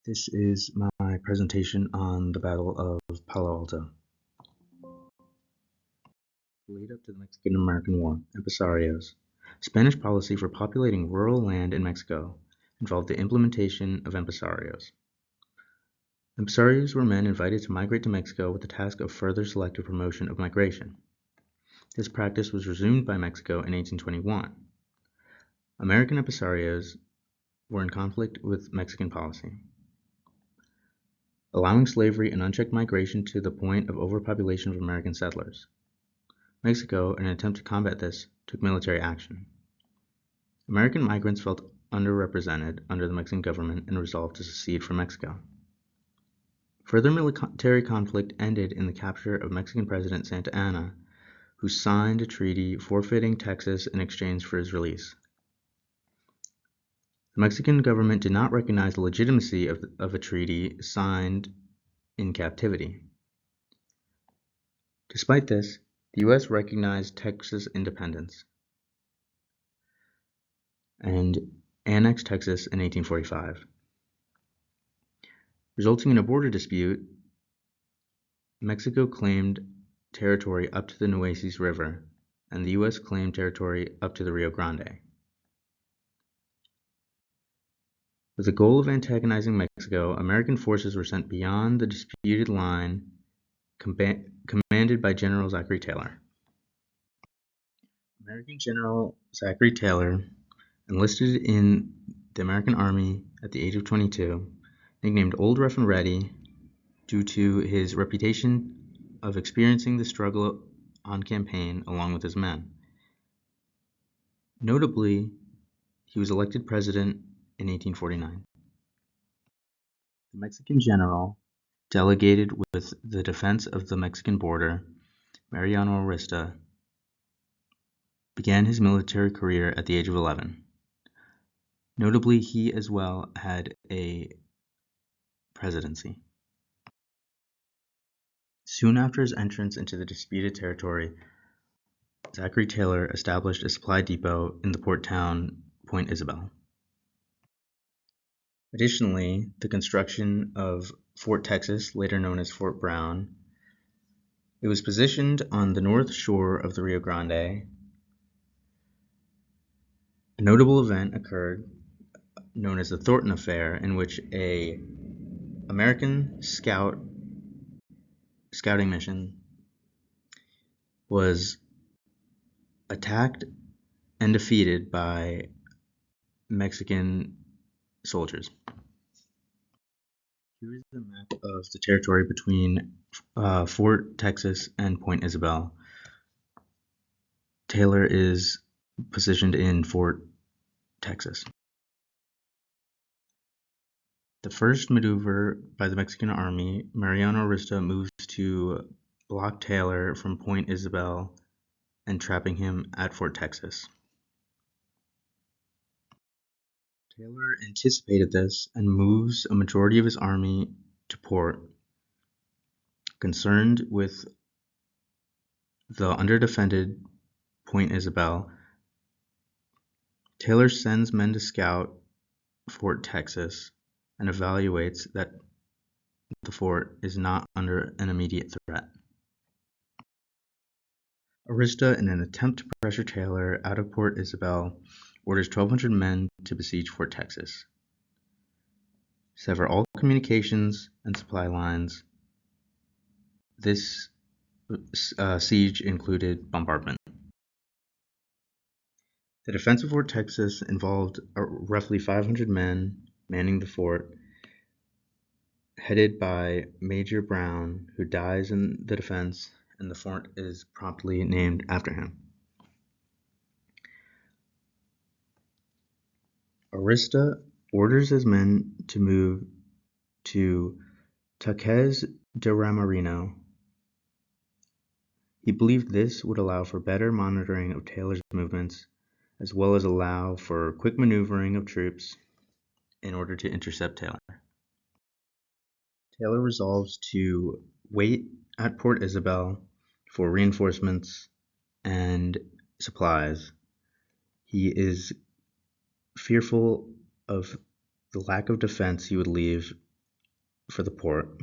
This is my presentation on the Battle of Palo Alto. Lead up to the Mexican-American War, Empresarios. Spanish policy for populating rural land in Mexico involved the implementation of empresarios. Empresarios were men invited to migrate to Mexico with the task of further selective promotion of migration. This practice was resumed by Mexico in 1821. American empresarios were in conflict with Mexican policy, allowing slavery and unchecked migration to the point of overpopulation of American settlers. Mexico, in an attempt to combat this, took military action. American migrants felt underrepresented under the Mexican government and resolved to secede from Mexico. Further military conflict ended in the capture of Mexican President Santa Anna, who signed a treaty forfeiting Texas in exchange for his release. The Mexican government did not recognize the legitimacy of a treaty signed in captivity. Despite this, the U.S. recognized Texas independence and annexed Texas in 1845. Resulting in a border dispute, Mexico claimed territory up to the Nueces River, and the U.S. claimed territory up to the Rio Grande. With the goal of antagonizing Mexico, American forces were sent beyond the disputed line commanded by General Zachary Taylor. American General Zachary Taylor enlisted in the American Army at the age of 22, nicknamed Old Rough and Ready due to his reputation of experiencing the struggle on campaign along with his men. Notably, he was elected president in 1849. The Mexican general, delegated with the defense of the Mexican border, Mariano Arista, began his military career at the age of 11. Notably, he as well had a presidency. Soon after his entrance into the disputed territory, Zachary Taylor established a supply depot in the port town Point Isabel. Additionally, the construction of Fort Texas, later known as Fort Brown, it was positioned on the north shore of the Rio Grande. A notable event occurred known as the Thornton Affair, in which an American scouting mission was attacked and defeated by Mexican soldiers. Here is the map of the territory between Fort Texas and Point Isabel. Taylor is positioned in Fort Texas. The first maneuver by the Mexican army, Mariano Arista moves to block Taylor from Point Isabel and trapping him at Fort Texas. Taylor anticipated this and moves a majority of his army to port. Concerned with the underdefended Point Isabel, Taylor sends men to scout Fort Texas and evaluates that the fort is not under an immediate threat. Arista, in an attempt to pressure Taylor out of Port Isabel, orders 1,200 men to besiege Fort Texas, sever all communications and supply lines. This siege included bombardment. The defense of Fort Texas involved roughly 500 men manning the fort, headed by Major Brown, who dies in the defense, and the fort is promptly named after him. Arista orders his men to move to Taquez de Ramarino. He believed this would allow for better monitoring of Taylor's movements, as well as allow for quick maneuvering of troops in order to intercept Taylor. Taylor resolves to wait at Port Isabel for reinforcements and supplies. He is fearful of the lack of defense he would leave for the port.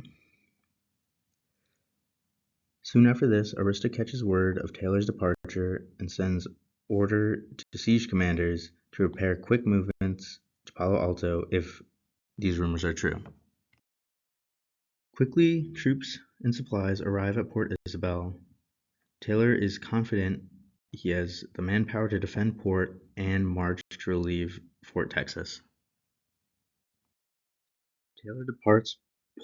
Soon after this, Arista catches word of Taylor's departure and sends order to siege commanders to prepare quick movements to Palo Alto if these rumors are true. Quickly, troops and supplies arrive at Port Isabel. Taylor is confident he has the manpower to defend Port and march to relieve Fort Texas. Taylor departs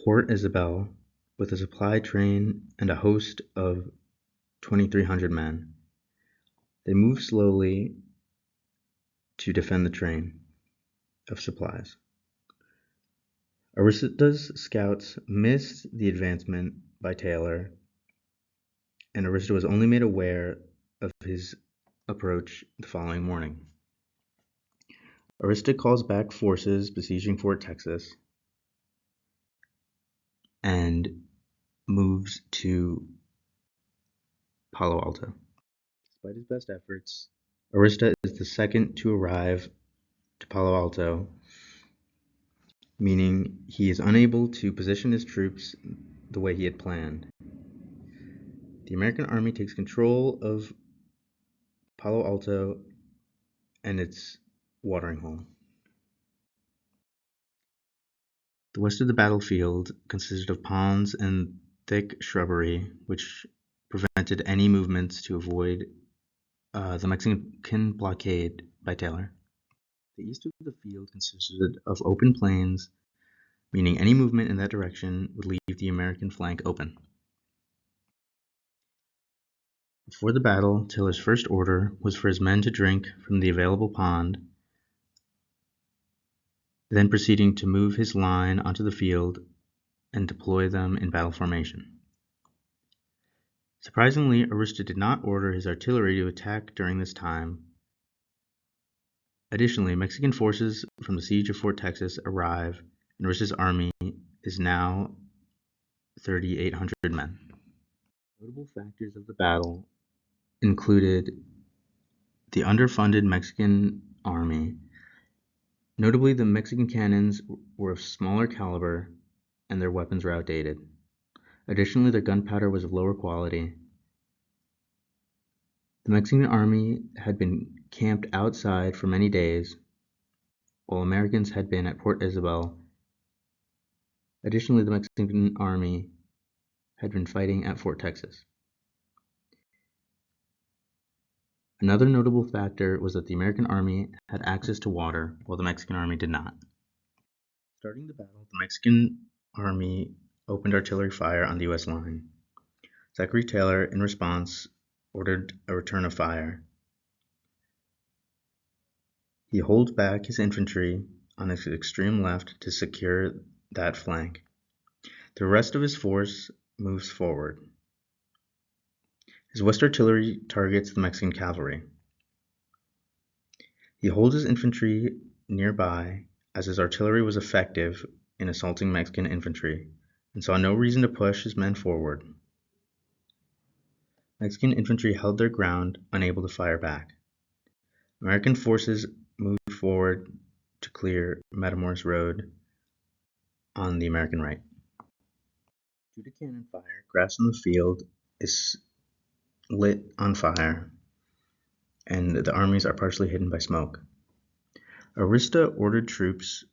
Port Isabel with a supply train and a host of 2,300 men. They move slowly to defend the train of supplies. Arista's scouts missed the advancement by Taylor, and Arista was only made aware of his approach the following morning. Arista calls back forces besieging Fort Texas and moves to Palo Alto. Despite his best efforts, Arista is the second to arrive to Palo Alto, meaning he is unable to position his troops the way he had planned. The American army takes control of Palo Alto and its watering hole. The west of the battlefield consisted of ponds and thick shrubbery, which prevented any movements to avoid the Mexican blockade by Taylor. The east of the field consisted of open plains, meaning any movement in that direction would leave the American flank open. Before the battle, Taylor's first order was for his men to drink from the available pond, then proceeding to move his line onto the field and deploy them in battle formation. Surprisingly, Arista did not order his artillery to attack during this time. Additionally, Mexican forces from the siege of Fort Texas arrive, and Arista's army is now 3,800 men. Notable factors of the battle included the underfunded Mexican army. Notably, the Mexican cannons were of smaller caliber and their weapons were outdated. Additionally, their gunpowder was of lower quality. The Mexican army had been camped outside for many days, while Americans had been at Port Isabel. Additionally, the Mexican army had been fighting at Fort Texas. Another notable factor was that the American army had access to water, while the Mexican army did not. Starting the battle, the Mexican army opened artillery fire on the U.S. line. Zachary Taylor, in response, ordered a return of fire. He holds back his infantry on his extreme left to secure that flank. The rest of his force moves forward. His west artillery targets the Mexican cavalry. He holds his infantry nearby, as his artillery was effective in assaulting Mexican infantry, and saw no reason to push his men forward. Mexican infantry held their ground, unable to fire back. American forces moved forward to clear Matamoros Road on the American right. Due to cannon fire, grass on the field is lit on fire, and the armies are partially hidden by smoke. Arista ordered troops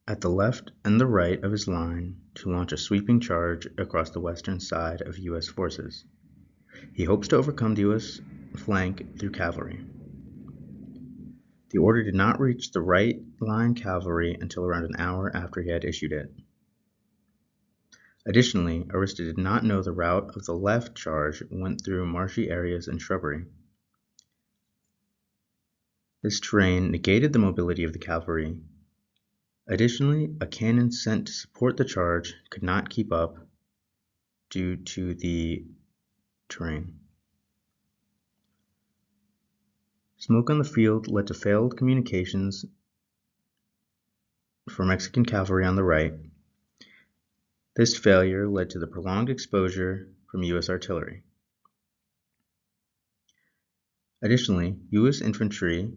at the left and the right of his line to launch a sweeping charge across the western side of U.S. forces. He hopes to overcome the U.S. flank through cavalry. The order did not reach the right line cavalry until around an hour after he had issued it. Additionally, Arista did not know the route of the left charge went through marshy areas and shrubbery. This terrain negated the mobility of the cavalry. Additionally, a cannon sent to support the charge could not keep up due to the terrain. Smoke on the field led to failed communications for Mexican cavalry on the right. This failure led to the prolonged exposure from U.S. artillery. Additionally, U.S. infantry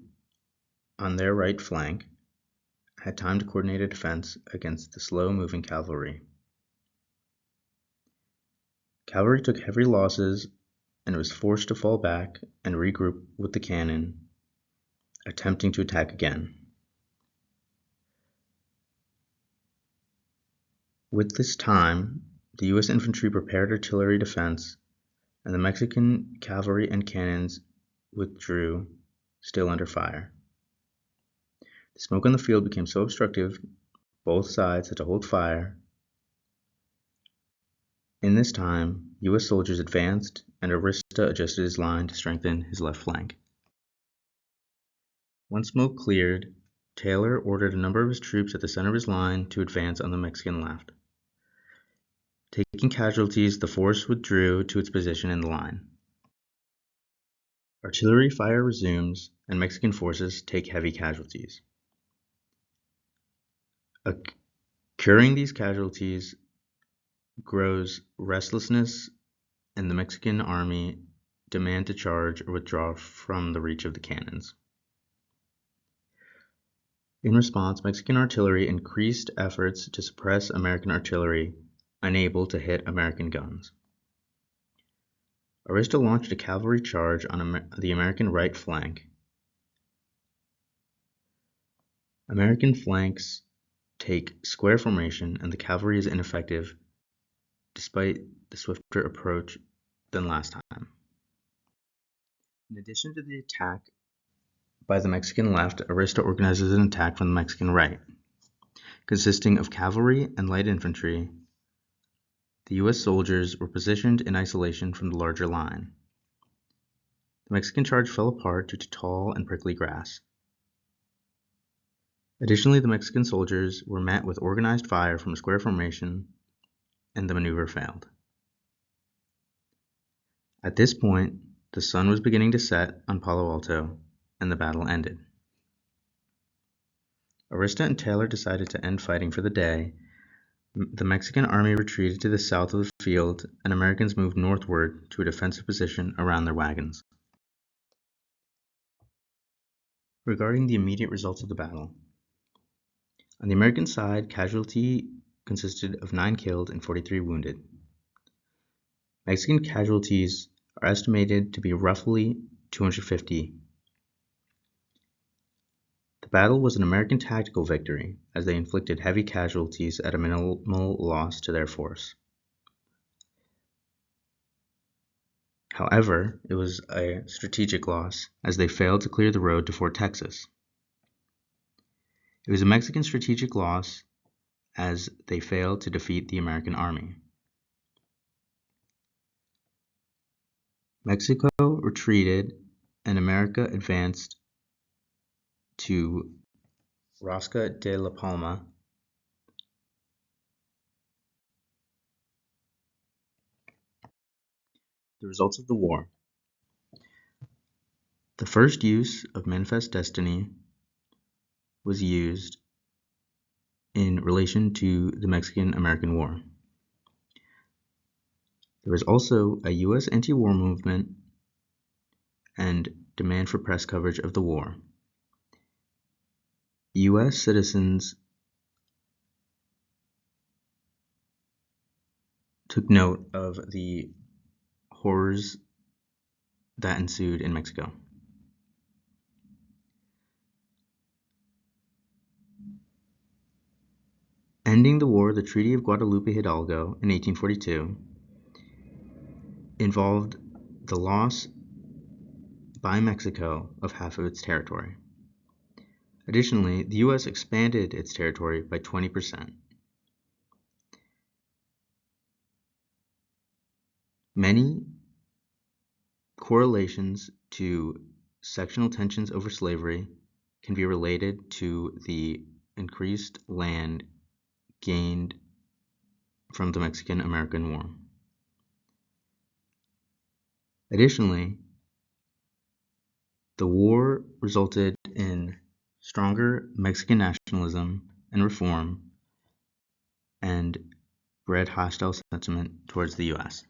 on their right flank had time to coordinate a defense against the slow-moving cavalry. Cavalry took heavy losses and was forced to fall back and regroup with the cannon, attempting to attack again. With this time, the U.S. infantry prepared artillery defense, and the Mexican cavalry and cannons withdrew, still under fire. The smoke on the field became so obstructive, both sides had to hold fire. In this time, U.S. soldiers advanced, and Arista adjusted his line to strengthen his left flank. Once smoke cleared, Taylor ordered a number of his troops at the center of his line to advance on the Mexican left. Taking casualties, the force withdrew to its position in the line. Artillery fire resumes, and Mexican forces take heavy casualties. Occurring these casualties grows restlessness, and the Mexican army demand to charge or withdraw from the reach of the cannons. In response, Mexican artillery increased efforts to suppress American artillery, unable to hit American guns. Arista launched a cavalry charge on the American right flank. American flanks take square formation, and the cavalry is ineffective despite the swifter approach than last time. In addition to the attack by the Mexican left, Arista organizes an attack from the Mexican right. Consisting of cavalry and light infantry, the U.S. soldiers were positioned in isolation from the larger line. The Mexican charge fell apart due to tall and prickly grass. Additionally, the Mexican soldiers were met with organized fire from a square formation, and the maneuver failed. At this point, the sun was beginning to set on Palo Alto, and the battle ended. Arista and Taylor decided to end fighting for the day. The Mexican army retreated to the south of the field, and Americans moved northward to a defensive position around their wagons. Regarding the immediate results of the battle, on the American side, casualty consisted of 9 killed and 43 wounded. Mexican casualties are estimated to be roughly 250. The battle was an American tactical victory, as they inflicted heavy casualties at a minimal loss to their force. However, it was a strategic loss, as they failed to clear the road to Fort Texas. It was a Mexican strategic loss, as they failed to defeat the American army. Mexico retreated, and America advanced to Rosca de la Palma. The results of the war. The first use of Manifest Destiny was used in relation to the Mexican-American War. There was also a U.S. anti-war movement and demand for press coverage of the war. U.S. citizens took note of the horrors that ensued in Mexico. Ending the war, the Treaty of Guadalupe Hidalgo in 1842 involved the loss by Mexico of half of its territory. Additionally, the U.S. expanded its territory by 20%. Many correlations to sectional tensions over slavery can be related to the increased land gained from the Mexican-American War. Additionally, the war resulted in stronger Mexican nationalism and reform and bred hostile sentiment towards the U.S.